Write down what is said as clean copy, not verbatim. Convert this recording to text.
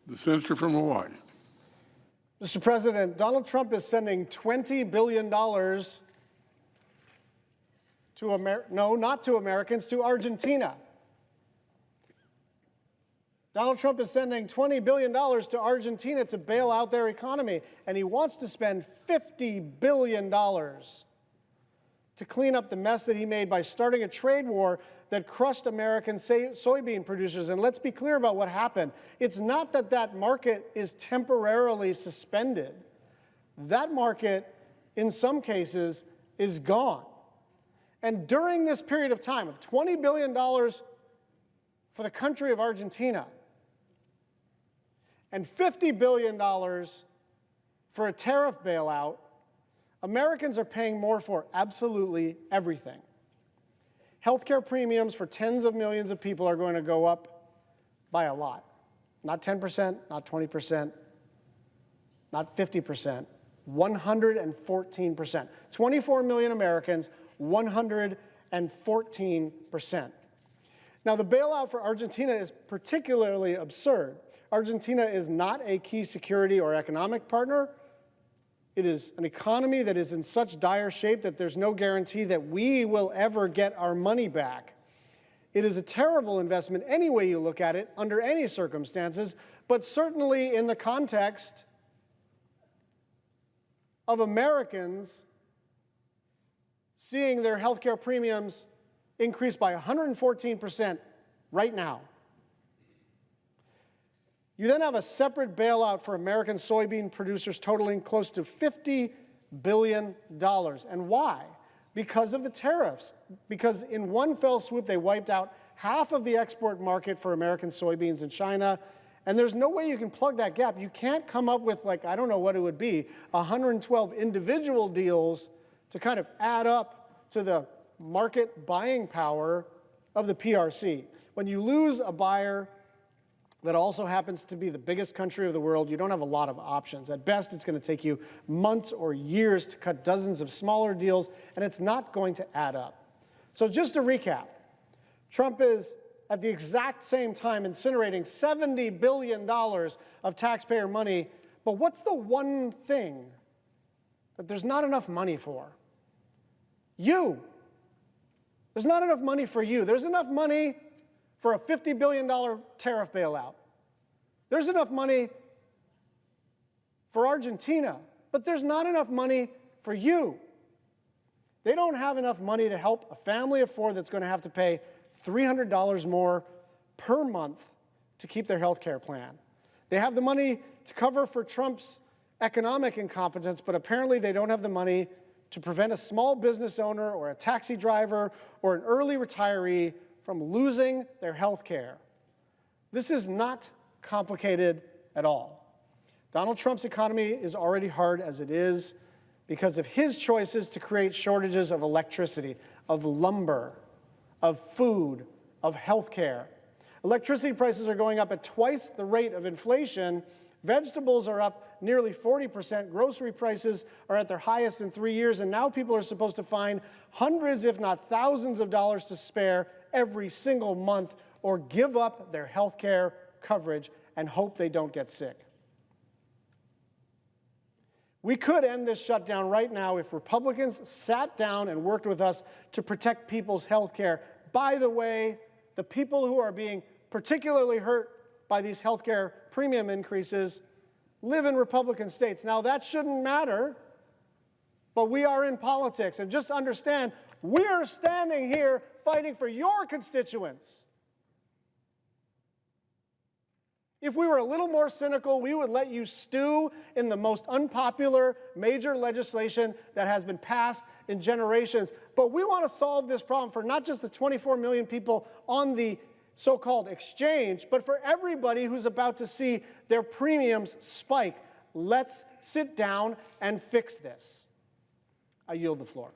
The senator from Hawaii. Mr. President, Donald Trump is sending $20 billion not to Americans, to Argentina. Donald Trump is sending $20 billion to Argentina to bail out their economy, and he wants to spend $50 billion to clean up the mess that he made by starting a trade war that crushed American soybean producers. And let's be clear about what happened. It's not that that market is temporarily suspended. That market, in some cases, is gone. And during this period of time of $20 billion for the country of Argentina and $50 billion for a tariff bailout, Americans are paying more for absolutely everything. Healthcare premiums for tens of millions of people are going to go up by a lot. Not 10%, not 20%, not 50%, 114%. 24 million Americans, 114%. Now, the bailout for Argentina is particularly absurd. Argentina is not a key security or economic partner. It is an economy that is in such dire shape that there's no guarantee that we will ever get our money back. It is a terrible investment any way you look at it, under any circumstances, but certainly in the context of Americans seeing their health care premiums increase by 114% right now. You then have a separate bailout for American soybean producers totaling close to $50 billion. And why? Because of the tariffs. Because in one fell swoop, they wiped out half of the export market for American soybeans in China. And there's no way you can plug that gap. You can't come up with, like, I don't know what it would be, 112 individual deals to kind of add up to the market buying power of the PRC. When you lose a buyer that also happens to be the biggest country of the world, you don't have a lot of options. At best, it's going to take you months or years to cut dozens of smaller deals, and it's not going to add up. So just to recap, Trump is at the exact same time incinerating $70 billion of taxpayer money, but what's the one thing that there's not enough money for? You. There's not enough money for you. There's enough money for a $50 billion tariff bailout. There's enough money for Argentina, but there's not enough money for you. They don't have enough money to help a family of four that's going to have to pay $300 more per month to keep their health care plan. They have the money to cover for Trump's economic incompetence, but apparently they don't have the money to prevent a small business owner or a taxi driver or an early retiree from losing their health care. This is not complicated at all. Donald Trump's economy is already hard as it is because of his choices to create shortages of electricity, of lumber, of food, of health care. Electricity prices are going up at twice the rate of inflation. Vegetables are up nearly 40%. Grocery prices are at their highest in 3 years. And now people are supposed to find hundreds, if not thousands of dollars to spare every single month or give up their health care coverage and hope they don't get sick. We could end this shutdown right now if Republicans sat down and worked with us to protect people's health care. By the way, the people who are being particularly hurt by these health care premium increases live in Republican states. Now, that shouldn't matter, but we are in politics. And just understand, we are standing here fighting for your constituents. If we were a little more cynical, we would let you stew in the most unpopular major legislation that has been passed in generations. But we want to solve this problem for not just the 24 million people on the so-called exchange, but for everybody who's about to see their premiums spike. Let's sit down and fix this. I yield the floor.